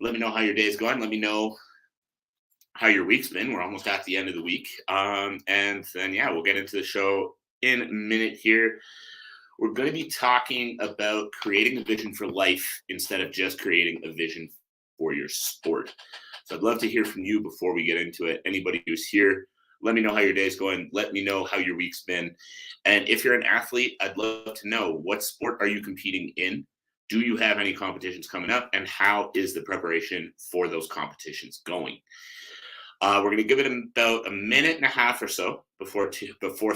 Let me know how your day's going. Let me know how your week's been. We're almost at the end of the week. And then, yeah, we'll get into the show in a minute here. We're going to be talking about creating a vision for life instead of just creating a vision for your sport. So I'd love to hear from you before we get into it. Anybody who's here, let me know how your day's going. Let me know how your week's been. And if you're an athlete, I'd love to know, what sport are you competing in? Do you have any competitions coming up? And how is the preparation for those competitions going? We're going to give it about a minute and a half or so before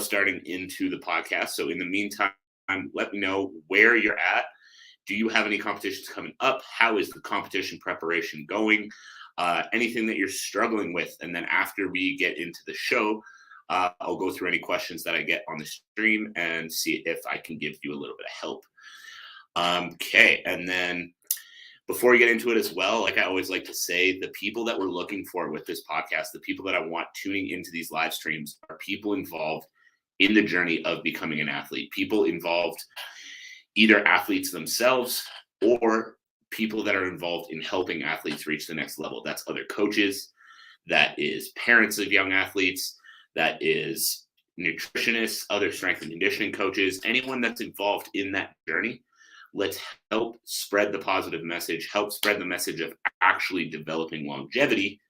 starting into the podcast. So in the meantime, let me know where you're at. Do you have any competitions coming up? How is the competition preparation going? Anything that you're struggling with. And then after we get into the show, I'll go through any questions that I get on the stream and see if I can give you a little bit of help. Okay. And then before we get into it as well, like I always like to say, the people that we're looking for with this podcast, the people that I want tuning into these live streams, are people involved in the journey of becoming an athlete, people involved, either athletes themselves or people that are involved in helping athletes reach the next level. That's other coaches, that is parents of young athletes, that is nutritionists, other strength and conditioning coaches, anyone that's involved in that journey. Let's help spread the positive message, help spread the message of actually developing longevity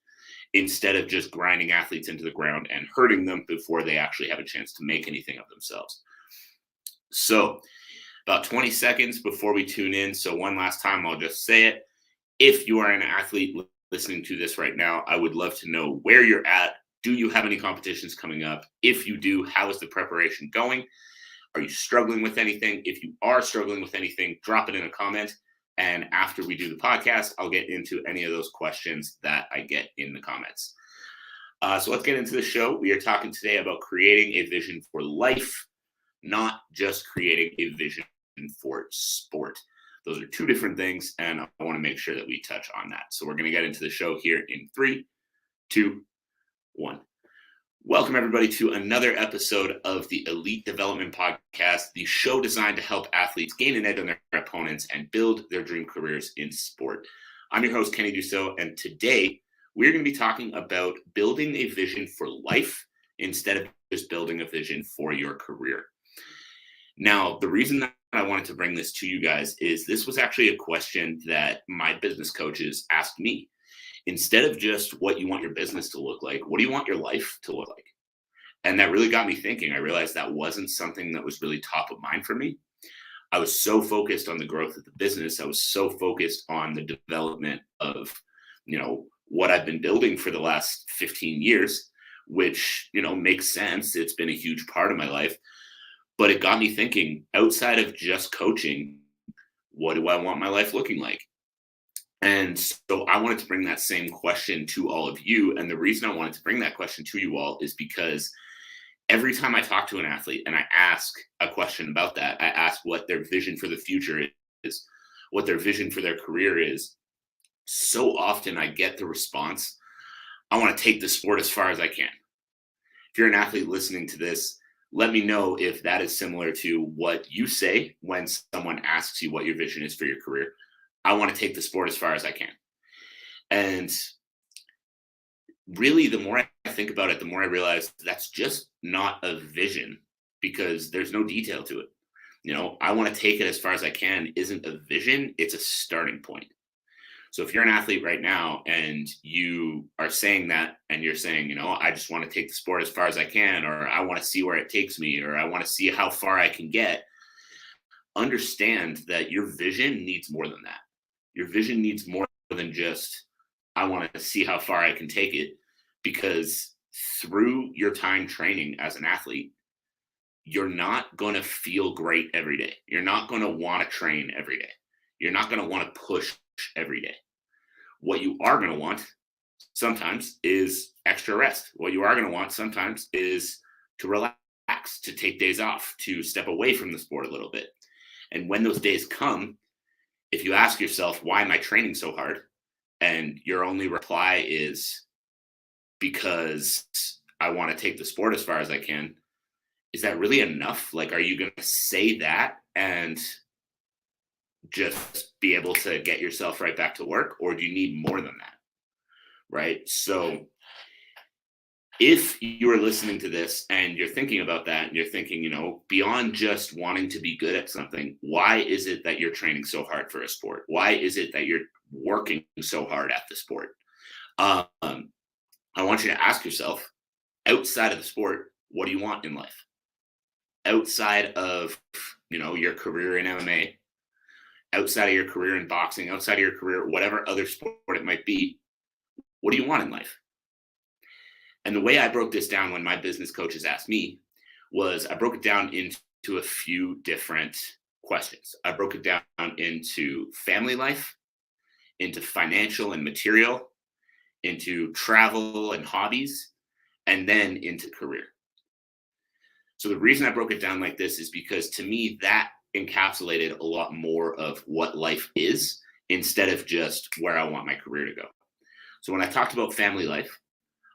instead of just grinding athletes into the ground and hurting them before they actually have a chance to make anything of themselves. So about 20 seconds before we tune in. So one last time, I'll just say it. If you are an athlete listening to this right now, I would love to know where you're at. Do you have any competitions coming up? If you do, how is the preparation going? Are you struggling with anything? If you are struggling with anything, drop it in a comment. And after we do the podcast, I'll get into any of those questions that I get in the comments. So let's get into the show. We are talking today about creating a vision for life, not just creating a vision for sport. Those are two different things, and I want to make sure that we touch on that. So we're going to get into the show here in 3, 2, 1. Welcome, everybody, to another episode of the Elite Development Podcast, the show designed to help athletes gain an edge on their opponents and build their dream careers in sport. I'm your host, Kenny Dusseault, and today we're going to be talking about building a vision for life instead of just building a vision for your career. Now, the reason that I wanted to bring this to you guys is this was actually a question that my business coaches asked me. Instead of just what you want your business to look like, what do you want your life to look like? And that really got me thinking. I realized that wasn't something that was really top of mind for me. I was so focused on the growth of the business. I was so focused on the development of, what I've been building for the last 15 years, which, makes sense. It's been a huge part of my life. But it got me thinking, outside of just coaching, what do I want my life looking like? And so I wanted to bring that same question to all of you. And the reason I wanted to bring that question to you all is because every time I talk to an athlete and I ask a question about that, I ask what their vision for the future is, what their vision for their career is. So often I get the response, I want to take the sport as far as I can. If you're an athlete listening to this, let me know if that is similar to what you say when someone asks you what your vision is for your career. I want to take the sport as far as I can. And really, the more I think about it, the more I realize that's just not a vision because there's no detail to it. I want to take it as far as I can isn't a vision, it's a starting point. So if you're an athlete right now and you are saying that and you're saying, I just want to take the sport as far as I can, or I want to see where it takes me, or I want to see how far I can get, understand that your vision needs more than that. Your vision needs more than just, I want to see how far I can take it, because through your time training as an athlete, you're not going to feel great every day. You're not going to want to train every day. You're not going to want to push every day. What you are going to want sometimes is extra rest. What you are going to want sometimes is to relax, to take days off, to step away from the sport a little bit. And when those days come, if you ask yourself, why am I training so hard? And your only reply is because I want to take the sport as far as I can. Is that really enough? Like, are you going to say that and just be able to get yourself right back to work, or do you need more than that? Right. So if you are listening to this and you're thinking about that and you're thinking, beyond just wanting to be good at something, why is it that you're training so hard for a sport? Why is it that you're working so hard at the sport? Um, I want you to ask yourself, outside of the sport, what do you want in life? Outside of, your career in MMA, outside of your career in boxing, outside of your career, whatever other sport it might be, what do you want in life? And the way I broke this down when my business coaches asked me was I broke it down into a few different questions. I broke it down into family life, into financial and material, into travel and hobbies, and then into career. So the reason I broke it down like this is because to me, that encapsulated a lot more of what life is instead of just where I want my career to go. So when I talked about family life,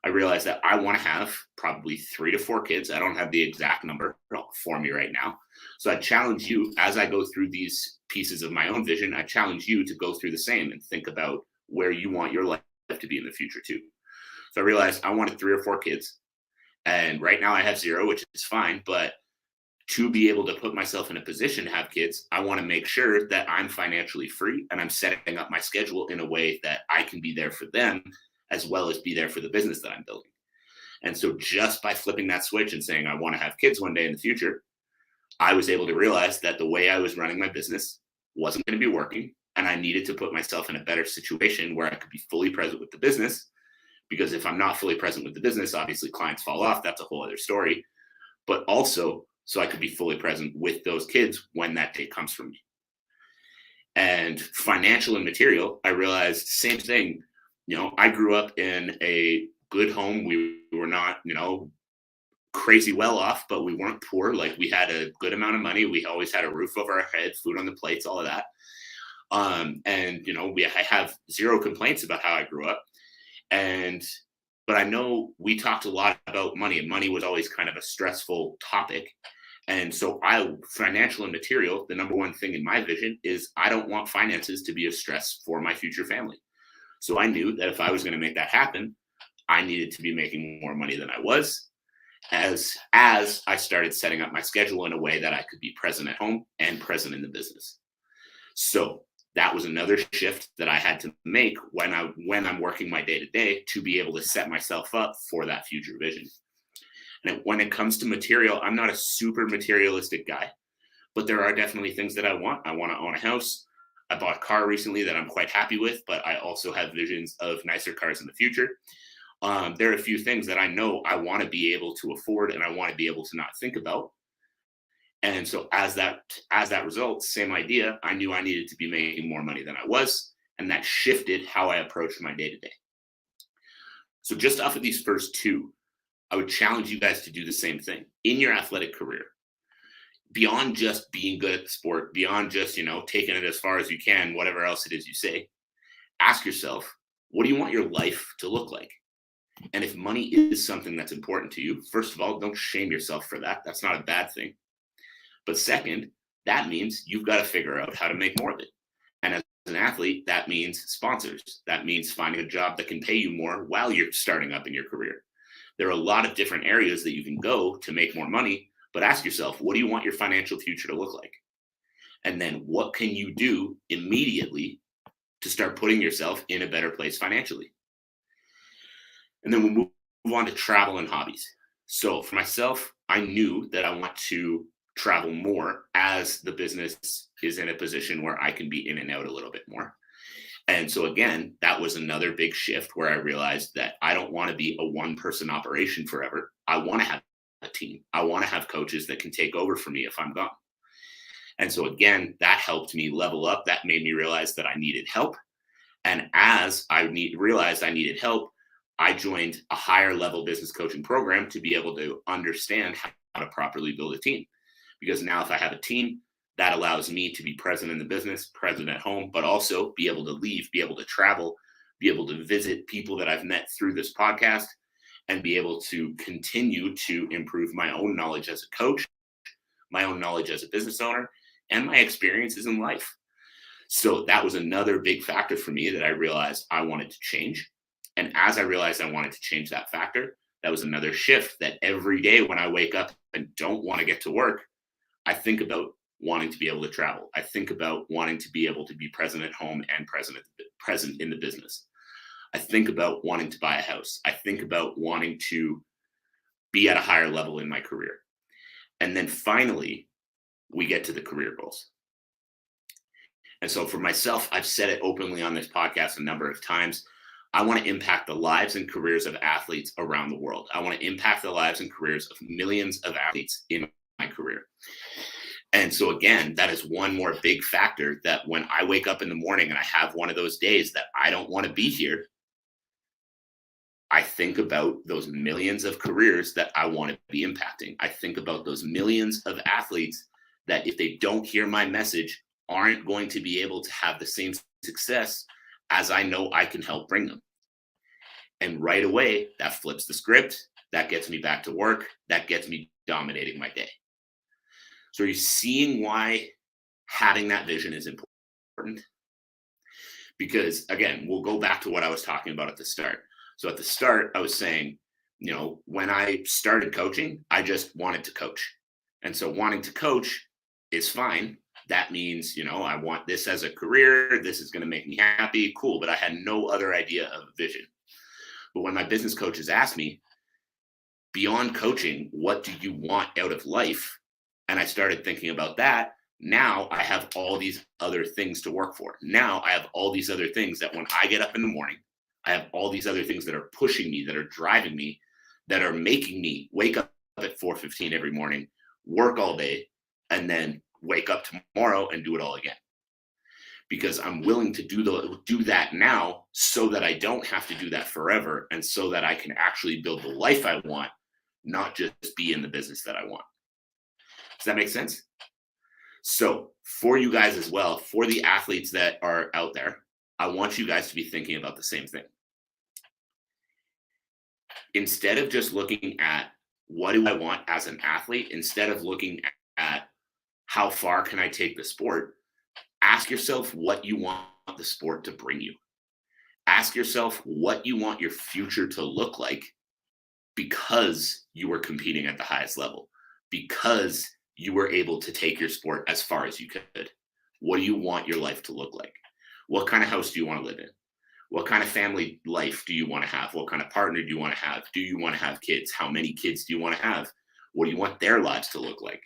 I realized that I want to have probably 3 to 4 kids. I don't have the exact number for me right now. So I challenge you, as I go through these pieces of my own vision, I challenge you to go through the same and think about where you want your life to be in the future too. So I realized I wanted 3 or 4 kids. And right now I have 0, which is fine. But to be able to put myself in a position to have kids, I want to make sure that I'm financially free and I'm setting up my schedule in a way that I can be there for them as well as be there for the business that I'm building. And so just by flipping that switch and saying, I want to have kids one day in the future, I was able to realize that the way I was running my business wasn't going to be working. And I needed to put myself in a better situation where I could be fully present with the business. Because if I'm not fully present with the business, obviously clients fall off. That's a whole other story. But also so I could be fully present with those kids when that day comes for me. And financial and material, I realized same thing. I grew up in a good home. We were not, crazy well off, but we weren't poor. Like we had a good amount of money. We always had a roof over our head, food on the plates, all of that. I have 0 complaints about how I grew up. But I know we talked a lot about money, and money was always kind of a stressful topic. And so financial and material, the number one thing in my vision is I don't want finances to be a stress for my future family. So I knew that if I was going to make that happen, I needed to be making more money than I was as I started setting up my schedule in a way that I could be present at home and present in the business. So that was another shift that I had to make when I'm working my day to day to be able to set myself up for that future vision. And when it comes to material, I'm not a super materialistic guy, but there are definitely things that I want. I want to own a house. I bought a car recently that I'm quite happy with, but I also have visions of nicer cars in the future. There are a few things that I know I want to be able to afford and I want to be able to not think about. And so as that result, same idea, I knew I needed to be making more money than I was, and that shifted how I approached my day to day. So just off of these first 2, I would challenge you guys to do the same thing in your athletic career. Beyond just being good at the sport, beyond just, taking it as far as you can, whatever else it is you say, ask yourself, what do you want your life to look like? And if money is something that's important to you, first of all, don't shame yourself for that. That's not a bad thing. But second, that means you've got to figure out how to make more of it. And as an athlete, that means sponsors. That means finding a job that can pay you more while you're starting up in your career. There are a lot of different areas that you can go to make more money, but ask yourself, what do you want your financial future to look like? And then what can you do immediately to start putting yourself in a better place financially? And then we'll move on to travel and hobbies. So for myself, I knew that I want to travel more as the business is in a position where I can be in and out a little bit more. And so again, that was another big shift where I realized that I don't want to be a 1-person operation forever. I want to have a team. I want to have coaches that can take over for me if I'm gone. And so again, that helped me level up. That made me realize that I needed help. And as I realized I needed help, I joined a higher level business coaching program to be able to understand how to properly build a team. Because now if I have a team, that allows me to be present in the business, present at home, but also be able to leave, be able to travel, be able to visit people that I've met through this podcast, and be able to continue to improve my own knowledge as a coach, my own knowledge as a business owner, and my experiences in life. So that was another big factor for me that I realized I wanted to change. And as I realized I wanted to change that factor, that was another shift that every day when I wake up and don't want to get to work, I think about wanting to be able to travel. I think about wanting to be able to be present at home and present in the business. I think about wanting to buy a house. I think about wanting to be at a higher level in my career. And then finally, we get to the career goals. And so for myself, I've said it openly on this podcast a number of times. I want to impact the lives and careers of athletes around the world. I want to impact the lives and careers of millions of athletes in my career. And so again, that is one more big factor that when I wake up in the morning and I have one of those days that I don't want to be here, I think about those millions of careers that I want to be impacting. I think about those millions of athletes that if they don't hear my message, aren't going to be able to have the same success as I know I can help bring them. And right away, that flips the script. That gets me back to work. That gets me dominating my day. So are you seeing why having that vision is important? Because again, we'll go back to what I was talking about at the start. So at the start, I was saying, when I started coaching, I just wanted to coach. And so wanting to coach is fine. That means, I want this as a career. This is going to make me happy. Cool. But I had no other idea of a vision. But when my business coaches asked me, beyond coaching, what do you want out of life? And I started thinking about that. Now I have all these other things to work for. Now I have all these other things that when I get up in the morning, I have all these other things that are pushing me, that are driving me, that are making me wake up at 4:15 every morning, work all day, and then wake up tomorrow and do it all again. Because I'm willing to do that now so that I don't have to do that forever, and so that I can actually build the life I want, not just be in the business that I want. Does that make sense? So for you guys as well, for the athletes that are out there, I want you guys to be thinking about the same thing. Instead of just looking at what do I want as an athlete, instead of looking at how far can I take the sport, ask yourself what you want the sport to bring you. Ask yourself what you want your future to look like because you were competing at the highest level, because you were able to take your sport as far as you could. What do you want your life to look like? What kind of house do you want to live in? What kind of family life do you want to have? What kind of partner do you want to have? Do you want to have kids? How many kids do you want to have? What do you want their lives to look like?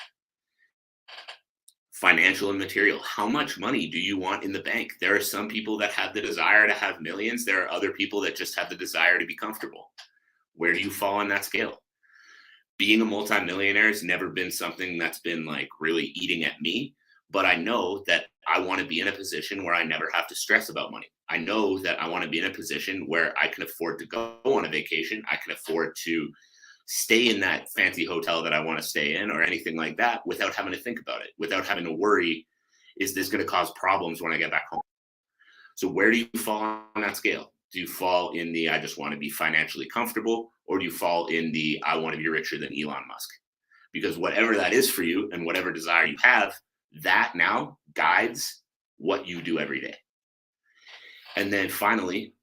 Financial and material. How much money do you want in the bank? There are some people that have the desire to have millions. There are other people that just have the desire to be comfortable. Where do you fall on that scale? Being a multimillionaire has never been something that's been like really eating at me, but I know that I want to be in a position where I never have to stress about money. I know that I want to be in a position where I can afford to go on a vacation. I can afford to stay in that fancy hotel that I want to stay in or anything like that without having to think about it, without having to worry, is this going to cause problems when I get back home? So where do you fall on that scale? Do you fall in the I just want to be financially comfortable, or do you fall in the I want to be richer than Elon Musk? Because whatever that is for you and whatever desire you have, that now guides what you do every day. And then finally,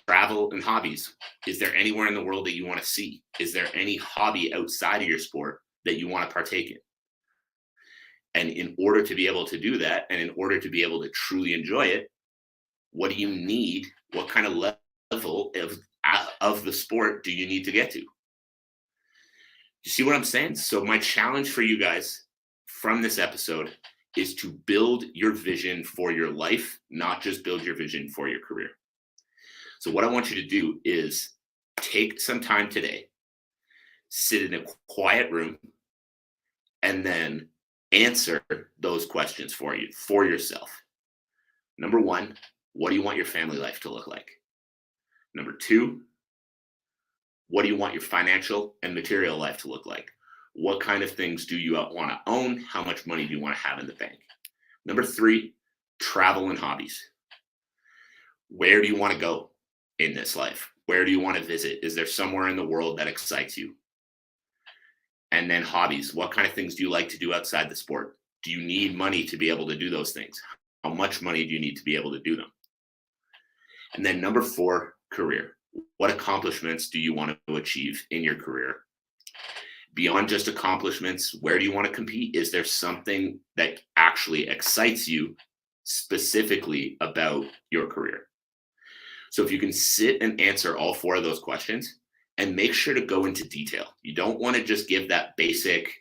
travel and hobbies. Is there anywhere in the world that you want to see? Is there any hobby outside of your sport that you want to partake in? And in order to be able to do that, and in order to be able to truly enjoy it, what do you need? What kind of level of the sport do you need to get to? You see what I'm saying? So my challenge for you guys from this episode is to build your vision for your life, not just build your vision for your career. So what I want you to do is take some time today, sit in a quiet room, and then answer those questions for yourself. Number one, what do you want your family life to look like? Number two, what do you want your financial and material life to look like? What kind of things do you want to own? How much money do you want to have in the bank? Number three, travel and hobbies. Where do you want to go in this life? Where do you want to visit? Is there somewhere in the world that excites you? And then hobbies. What kind of things do you like to do outside the sport? Do you need money to be able to do those things? How much money do you need to be able to do them? And then number 4, career. What accomplishments do you want to achieve in your career? Beyond just accomplishments, where do you want to compete? Is there something that actually excites you specifically about your career? So if you can sit and answer all 4 of those questions and make sure to go into detail. You don't want to just give that basic,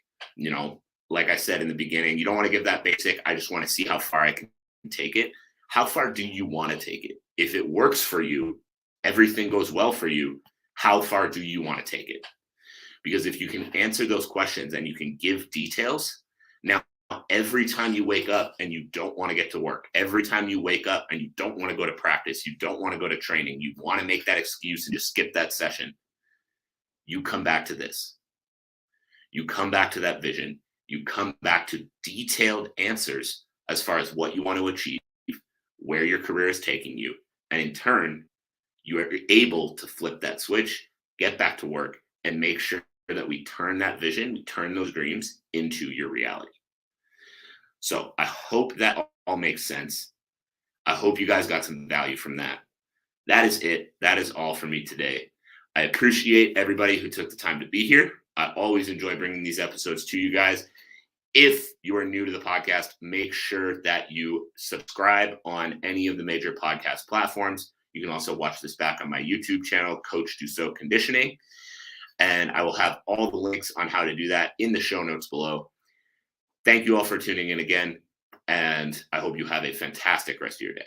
like I said in the beginning, you don't want to give that basic, I just want to see how far I can take it. How far do you want to take it? If it works for you, everything goes well for you, how far do you want to take it? Because if you can answer those questions and you can give details, now every time you wake up and you don't want to get to work, every time you wake up and you don't want to go to practice, you don't want to go to training, you want to make that excuse and just skip that session, you come back to this. You come back to that vision. You come back to detailed answers as far as what you want to achieve, where your career is taking you. And in turn, you are able to flip that switch, get back to work, and make sure that we turn that vision, we turn those dreams into your reality. So I hope that all makes sense. I hope you guys got some value from that. That is it. That is all for me today. I appreciate everybody who took the time to be here. I always enjoy bringing these episodes to you guys. If you are new to the podcast, make sure that you subscribe on any of the major podcast platforms. You can also watch this back on my YouTube channel, Coach Dusseault Conditioning. And I will have all the links on how to do that in the show notes below. Thank you all for tuning in again, and I hope you have a fantastic rest of your day.